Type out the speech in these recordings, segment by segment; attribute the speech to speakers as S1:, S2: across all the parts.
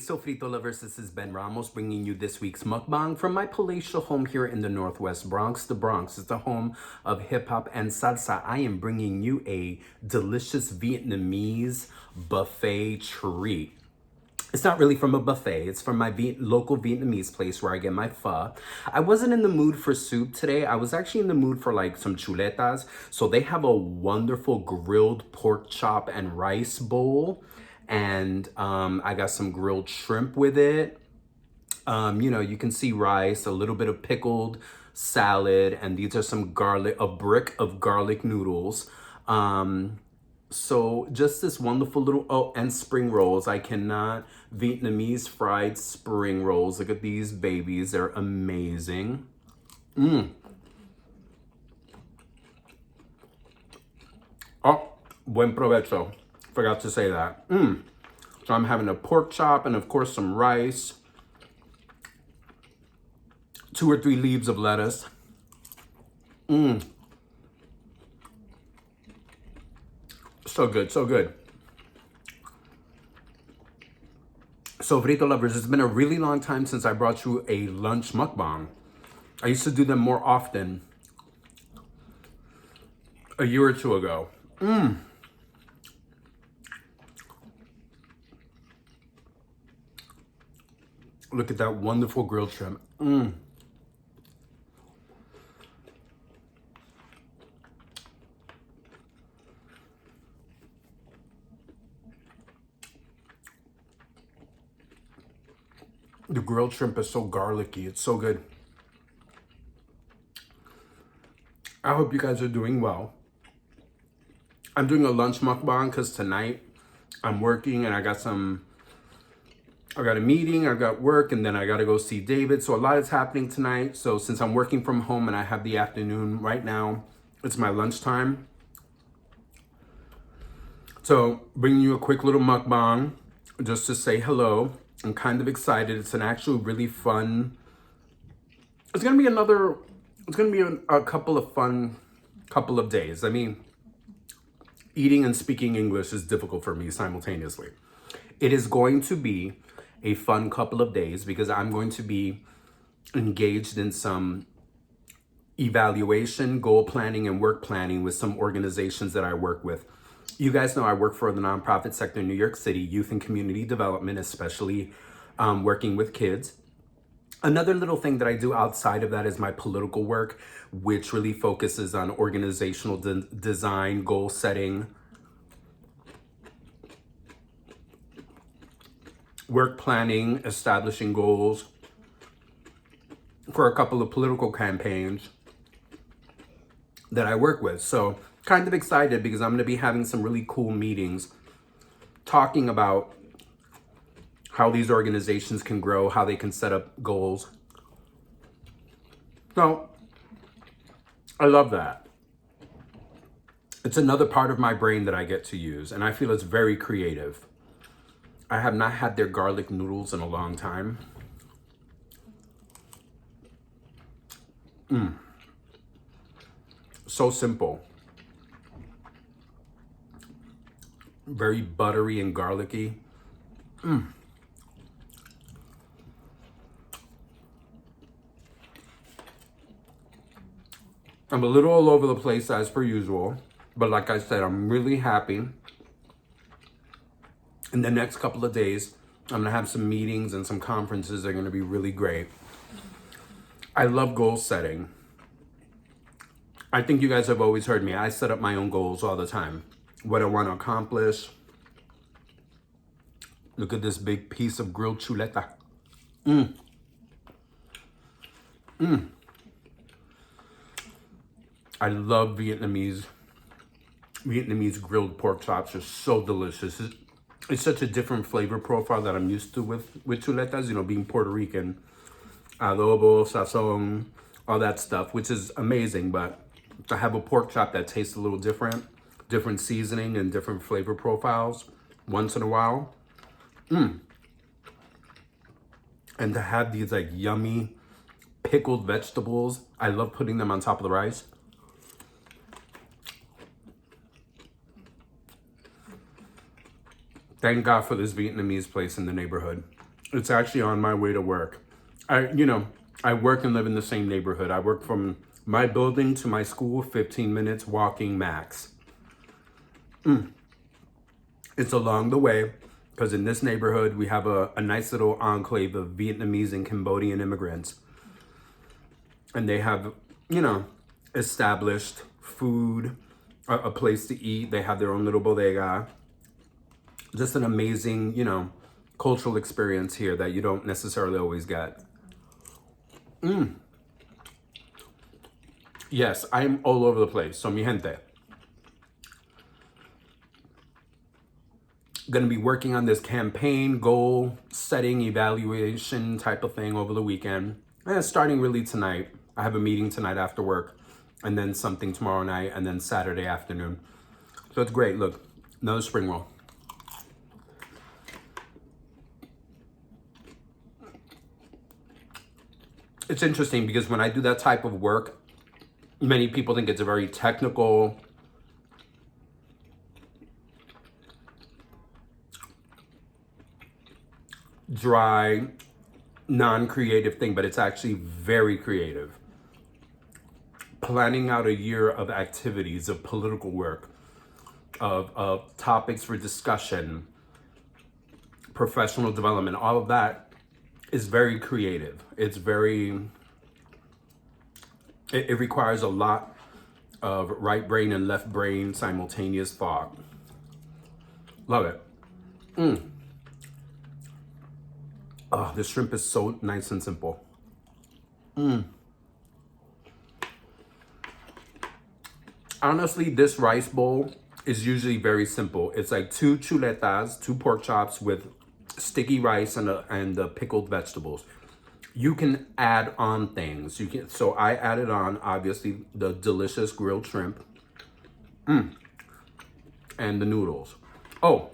S1: Sofrito Lovers, this is Ben Ramos bringing you this week's mukbang from my palatial home here in the Northwest Bronx. The Bronx is the home of hip-hop and salsa. I am bringing you a delicious Vietnamese buffet treat. It's not really from a buffet. It's from my local Vietnamese place where I get my pho. I wasn't in the mood for soup today. I was actually in the mood for like some chuletas. So they have a wonderful grilled pork chop and rice bowl. And I got some grilled shrimp with it. You can see rice, a little bit of pickled salad, and these are some garlic, a brick of garlic noodles. So just this wonderful little, oh, and spring rolls. I cannot, Vietnamese fried spring rolls. Look at these babies, they're amazing. Oh, Buen Provecho. Forgot to say that. So I'm having a pork chop and of course some rice. 2 or 3 leaves of lettuce. So good, so good. Sofrito Lovers, it's been a really long time since I brought you a lunch mukbang. I used to do them more often a year or 2 ago. Look at that wonderful grilled shrimp. The grilled shrimp is so garlicky. It's so good. I hope you guys are doing well. I'm doing a lunch mukbang because tonight I'm working and I got a meeting, I got work, and then I got to go see David. So a lot is happening tonight. So since I'm working from home and I have the afternoon right now, it's my lunchtime. So bringing you a quick little mukbang just to say hello. I'm kind of excited. It's an actual really fun, it's going to be a couple of fun couple of days. I mean, eating and speaking English is difficult for me simultaneously. It is going to be a fun couple of days because I'm going to be engaged in some evaluation, goal planning, and work planning with some organizations that I work with. You guys know I work for the nonprofit sector in New York City, youth and community development, especially working with kids. Another little thing that I do outside of that is my political work, which really focuses on organizational design, goal setting, work planning, establishing goals for a couple of political campaigns that I work with. So kind of excited because I'm going to be having some really cool meetings talking about how these organizations can grow, how they can set up goals. So I love that. It's another part of my brain that I get to use, and I feel it's very creative. I have not had their garlic noodles in a long time. So simple. Very buttery and garlicky. I'm a little all over the place as per usual, but like I said, I'm really happy. In the next couple of days, I'm gonna have some meetings and some conferences that are gonna be really great. I love goal setting. I think you guys have always heard me. I set up my own goals all the time. What I want to accomplish. Look at this big piece of grilled chuleta. I love Vietnamese grilled pork chops. Are so delicious. It's such a different flavor profile that I'm used to with chuletas, you know, being Puerto Rican. Adobo, sazon, all that stuff, which is amazing. But to have a pork chop that tastes a little different seasoning and different flavor profiles once in a while. And to have these like yummy pickled vegetables. I love putting them on top of the rice. Thank God for this Vietnamese place in the neighborhood. It's actually on my way to work. I work and live in the same neighborhood. I work from my building to my school, 15 minutes walking max. It's along the way because in this neighborhood, we have a nice little enclave of Vietnamese and Cambodian immigrants. And they have, established food, a place to eat. They have their own little bodega. Just an amazing, cultural experience here that you don't necessarily always get. Yes, I'm all over the place. So, mi gente, gonna be working on this campaign, goal setting, evaluation type of thing over the weekend. And it's starting really tonight. I have a meeting tonight after work, and then something tomorrow night, and then Saturday afternoon. So it's great. Look, another spring roll. It's interesting because when I do that type of work, many people think it's a very technical, dry, non-creative thing, but it's actually very creative. Planning out a year of activities, of political work, of topics for discussion, professional development, all of that is very creative. It's it requires a lot of right brain and left brain simultaneous thought. Love it. Oh, the shrimp is so nice and simple. Honestly, this rice bowl is usually very simple. It's like 2 chuletas, 2 pork chops with sticky rice and the pickled vegetables. You can add on things. So I added on, obviously, the delicious grilled shrimp and the noodles. Oh,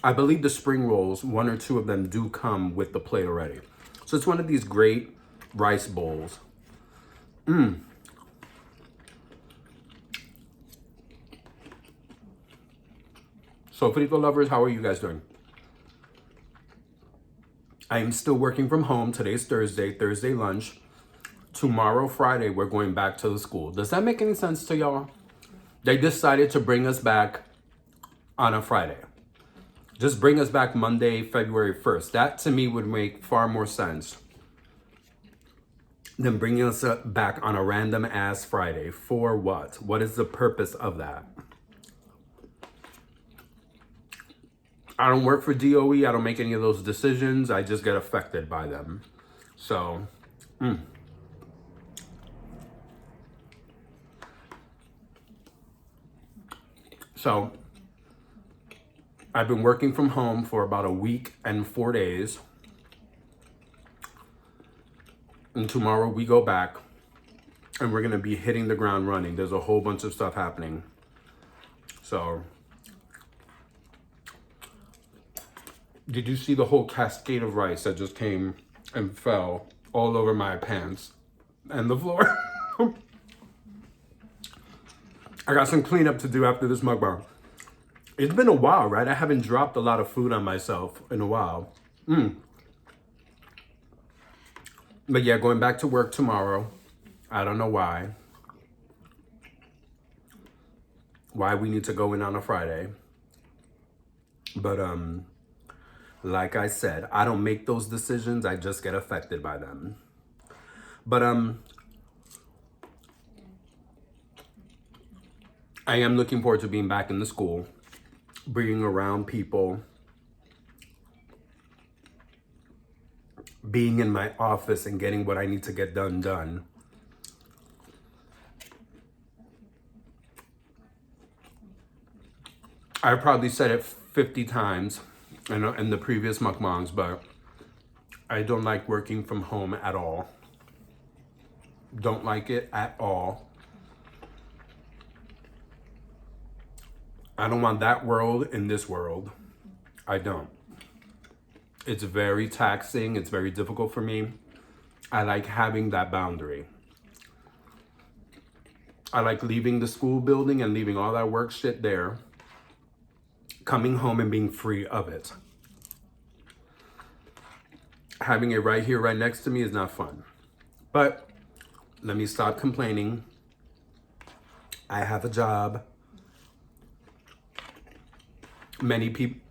S1: I believe the spring rolls, 1 or 2 of them do come with the plate already. So it's one of these great rice bowls. Sofrito Lovers, how are you guys doing? I am still working from home. Today's Thursday lunch. Tomorrow, Friday, we're going back to the school. Does that make any sense to y'all? They decided to bring us back on a Friday. Just bring us back Monday, February 1st. That to me would make far more sense than bringing us back on a random ass Friday. For what? What is the purpose of that? I don't work for DOE. I don't make any of those decisions. I just get affected by them. So, So, I've been working from home for about a week and 4 days. And tomorrow we go back and we're going to be hitting the ground running. There's a whole bunch of stuff happening. So, did you see the whole cascade of rice that just came and fell all over my pants and the floor? I got some cleanup to do after this mukbang. It's been a while, right? I haven't dropped a lot of food on myself in a while. But yeah, going back to work tomorrow. I don't know why. Why we need to go in on a Friday. But like I said, I don't make those decisions. I just get affected by them. But I am looking forward to being back in the school, being around people, being in my office and getting what I need to get done. I probably said it 50 times in the previous mukbangs, but I don't like working from home at all. Don't like it at all. I don't want that world in this world. I don't. It's very taxing. It's very difficult for me. I like having that boundary. I like leaving the school building and leaving all that work shit there, coming home and being free of it. having it right here, right next to me is not fun. But let me stop complaining. I have a job. Many people,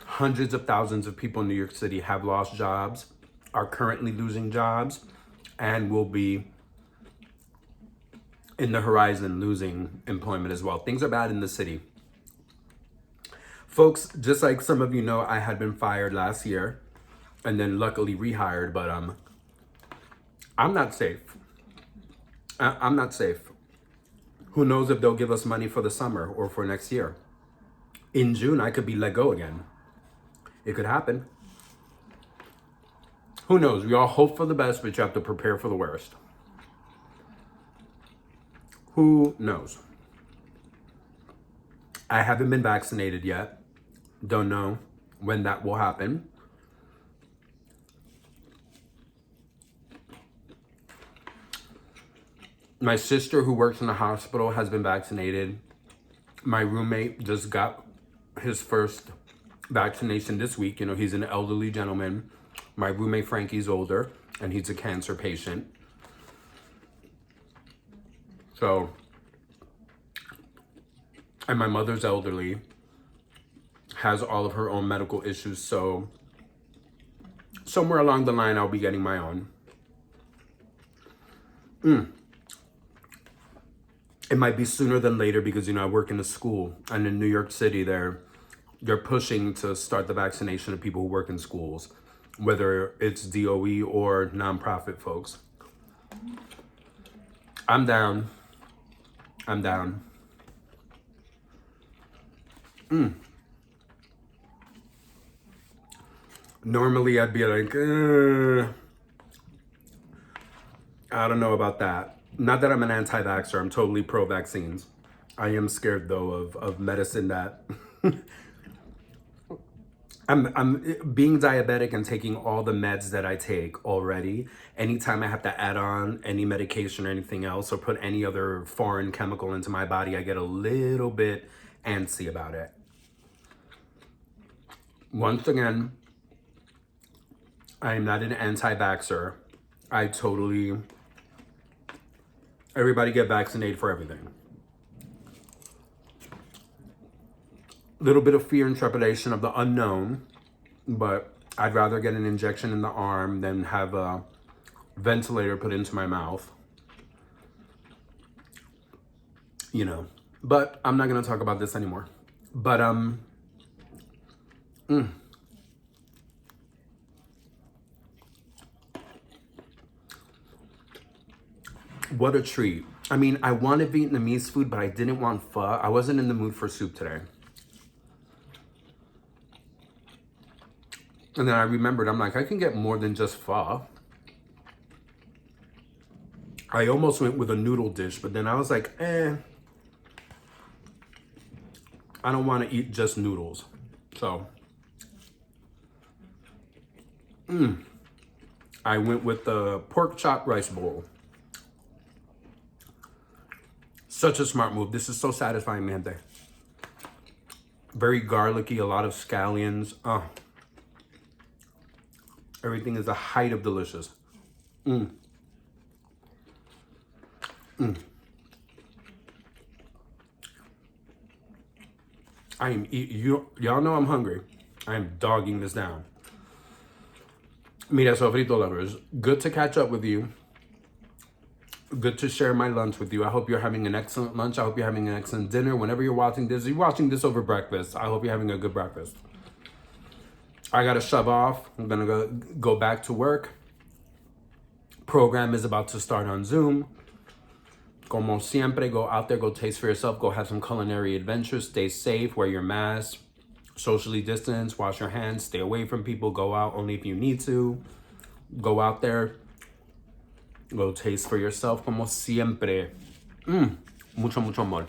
S1: hundreds of thousands of people in New York City have lost jobs, are currently losing jobs, and will be in the horizon losing employment as well. Things are bad in the city. Folks, just like some of you know, I had been fired last year and then luckily rehired, but I'm not safe. I'm not safe. Who knows if they'll give us money for the summer or for next year. In June, I could be let go again. It could happen. Who knows? We all hope for the best, but you have to prepare for the worst. Who knows? I haven't been vaccinated yet. Don't know when that will happen. My sister, who works in the hospital, has been vaccinated. My roommate just got his first vaccination this week. You know, he's an elderly gentleman. My roommate Frankie's older, and he's a cancer patient. So, and my mother's elderly, has all of her own medical issues. So, somewhere along the line, I'll be getting my own. It might be sooner than later because, you know, I work in a school, and in New York City, they're pushing to start the vaccination of people who work in schools, whether it's DOE or nonprofit folks. I'm down. I'm down. Normally, I'd be like, I don't know about that. Not that I'm an anti-vaxxer. I'm totally pro-vaccines. I am scared, though, of medicine that... I'm being diabetic and taking all the meds that I take already. Anytime I have to add on any medication or anything else or put any other foreign chemical into my body, I get a little bit antsy about it. Once again, I am not an anti-vaxxer. I totally... Everybody get vaccinated for everything. Little bit of fear and trepidation of the unknown, but I'd rather get an injection in the arm than have a ventilator put into my mouth. You know, but I'm not going to talk about this anymore. But, what a treat. I mean, I wanted Vietnamese food, but I didn't want pho. I wasn't in the mood for soup today. And then I remembered, I'm like, I can get more than just pho. I almost went with a noodle dish, but then I was like, I don't want to eat just noodles. So, I went with the pork chop rice bowl. Such a smart move. This is so satisfying, man. Very garlicky, a lot of scallions. Everything is a height of delicious. I am y'all know I'm hungry. I am dogging this down. Mira, Sofrito Lovers, good to catch up with you. Good to share my lunch with you. I hope you're having an excellent lunch. I hope you're having an excellent dinner. Whenever you're watching this over breakfast. I hope you're having a good breakfast. I gotta shove off. I'm gonna go back to work. Program is about to start on Zoom. Como siempre, go out there, go taste for yourself, go have some culinary adventures, stay safe, wear your mask, socially distance, wash your hands, stay away from people, go out only if you need to. Go out there, go taste for yourself, como siempre. Mucho, mucho amor.